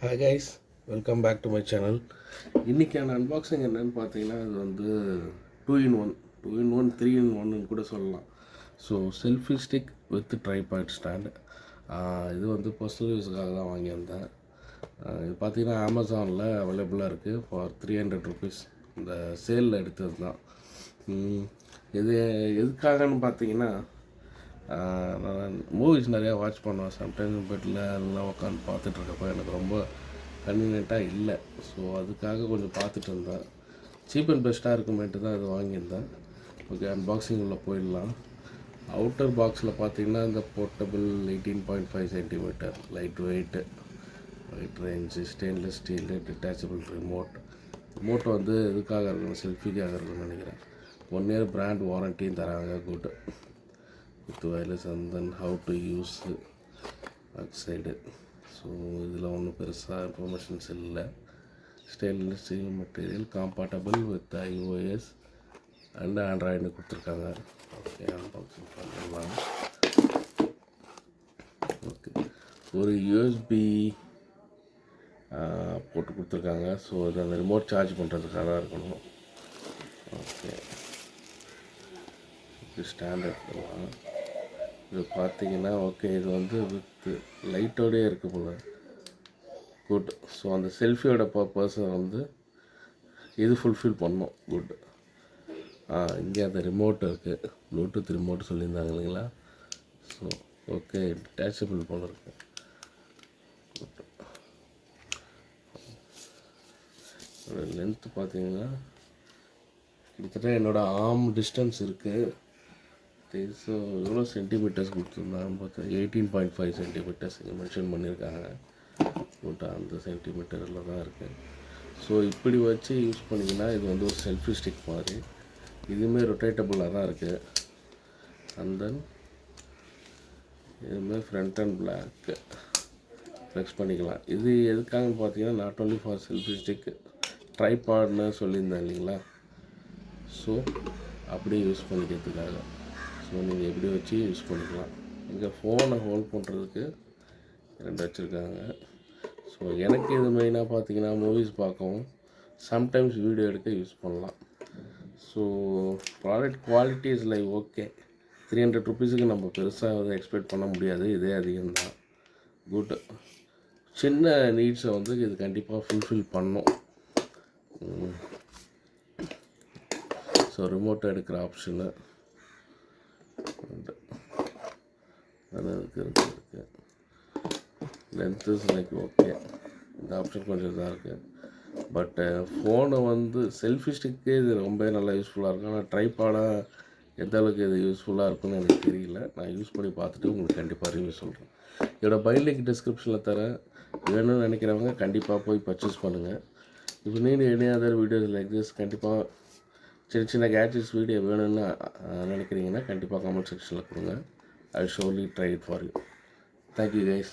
Hi guys, welcome back to my channel. இன்றைக்கான unboxing என்னென்னு பார்த்தீங்கன்னா, அது வந்து 2 in 1, 2 in 1, 3 in 1 கூட சொல்லலாம். So selfie stick with tripod stand. இது வந்து பர்சனல் யூஸுக்காக தான் வாங்கியிருந்தேன். இது பார்த்தீங்கன்னா அமேசானில் அவைலபிளாக இருக்குது ஃபார் 300 ருபீஸ். இந்த சேலில் எடுத்தது தான். இது எதுக்காகன்னு பார்த்தீங்கன்னா, நான் மூவிஸ் நிறையா வாட்ச் பண்ணுவேன். சம்டைம்ஸ் பெட்டில் எல்லாம் உட்காந்து பார்த்துட்ருக்கப்போ எனக்கு ரொம்ப கன்வீனியண்ட்டாக இல்லை. ஸோ அதுக்காக கொஞ்சம் பார்த்துட்டு இருந்தேன். சீப் அண்ட் பெஸ்ட்டாக இருக்குமேட்டு தான் இது வாங்கியிருந்தேன். ஓகே, அன்பாக்சிங் உள்ள போயிடலாம். அவுட்டர் பாக்ஸில் பார்த்தீங்கன்னா இந்த portable 18.5 centimetre light weight, white range, stainless steel, detachable remote வந்து இதுக்காக இருக்கணும், செல்ஃபிக்காக இருக்குன்னு நினைக்கிறேன். 1 year பிராண்ட் வாரண்டியும் தராங்க. Good with wireless. And then how to use back side. So இதில் ஒன்றும் பெருசாக இன்ஃபர்மேஷன்ஸ் இல்லை. Stainless steel material, compatible with iOS and Android கொடுத்துருக்காங்க. ஓகே, அன்பாக்சிங் பண்ணிடலாம். ஓகே, ஒரு யூஎஸ்பி போட்டு கொடுத்துருக்காங்க. ஸோ இது அந்த ரிமோட் சார்ஜ் பண்ணுறதுக்காக தான் இருக்கணும். ஓகே, ஸ்டாண்டர்ட் பண்ணலாம். இது பார்த்தீங்கன்னா ஓகே, இது வந்து வித் லைட்டோடே இருக்குது போல். குட். ஸோ அந்த செல்ஃபியோட பர்பஸை வந்து இது ஃபுல்ஃபில் பண்ணோம். குட். இங்கே அந்த ரிமோட் இருக்குது, ப்ளூடூத் ரிமோட் சொல்லியிருந்தாங்க இல்லைங்களா. ஸோ ஓகே, டிட்டாச்சபிள் போல் இருக்குது. லென்த்து பார்த்தீங்கன்னா கிட்டத்தட்ட என்னோடய ஆர்ம் டிஸ்டன்ஸ் இருக்குது. ஸோ எவ்வளோ சென்டிமீட்டர்ஸ் கொடுத்துருந்தாங்க பார்த்தா 18.5 சென்டிமீட்டர்ஸ் இங்கே மென்ஷன் பண்ணியிருக்காங்க. பட் அந்த சென்டிமீட்டரில் தான் இருக்குது. ஸோ இப்படி வச்சு யூஸ் பண்ணிங்கன்னா இது வந்து ஒரு செல்ஃபி ஸ்டிக் மாதிரி. இதுவுமே ரொட்டேட்டபுளாக தான் இருக்குது. அண்ட் தென் இதுவுமே ஃப்ரண்ட் அண்ட் பிளாக்கு ஃப்ளெக்ஸ் பண்ணிக்கலாம். இது எதுக்காகன்னு பார்த்தீங்கன்னா not only for selfie stick, ட்ரைபாட்னு சொல்லியிருந்தேன் இல்லைங்களா. ஸோ அப்படியே யூஸ் பண்ணிக்கிறதுக்காக. ஸோ நீங்கள் எப்படி வச்சு யூஸ் பண்ணிக்கலாம். இங்கே ஃபோனை ஹோல்ட் பண்ணுறதுக்கு 2 வச்சுருக்காங்க. ஸோ எனக்கு இது மெயினாக பார்த்தீங்கன்னா மூவிஸ் பார்க்கவும் சம்டைம்ஸ் வீடியோ எடுக்க யூஸ் பண்ணலாம். So product quality is like okay. 300 ருபீஸுக்கு நம்ம பெருசாக வந்து எக்ஸ்பெக்ட் பண்ண முடியாது, இதே அதிகம்தான். குட். சின்ன நீட்ஸை வந்து இது கண்டிப்பாக ஃபுல்ஃபில் பண்ணும். ஸோ ரிமோட் எடுக்கிற ஆப்ஷனு இருக்குது. லென்த்து லைக் ஓகே, இந்த ஆப்ஷன் கொஞ்சம் இதாக இருக்குது. பட்டு ஃபோனை வந்து செல்ஃபி ஸ்டிக்கே இது ரொம்ப நல்லா யூஸ்ஃபுல்லாக இருக்கும். ஆனால் ட்ரைபாடாக எந்த அளவுக்கு இது யூஸ்ஃபுல்லாக இருக்குன்னு எனக்கு தெரியல. நான் யூஸ் பண்ணி பார்த்துட்டு உங்களுக்கு கண்டிப்பாக ரிவ்யூ சொல்கிறேன். இதோட பை லிங்க் டிஸ்கிரிப்ஷனில் தரேன். வேணும்னு நினைக்கிறவங்க கண்டிப்பாக போய் பர்ச்சேஸ் பண்ணுங்கள். இப்போ நீங்கள் any other videos like this கண்டிப்பாக சின்ன கேட்ஜெட்ஸ் வீடியோ வேணும்னு நினைக்கிறீங்கன்னா கண்டிப்பாக கமெண்ட் செக்ஷனில் கொடுங்க. I will surely try it for you. Thank you guys.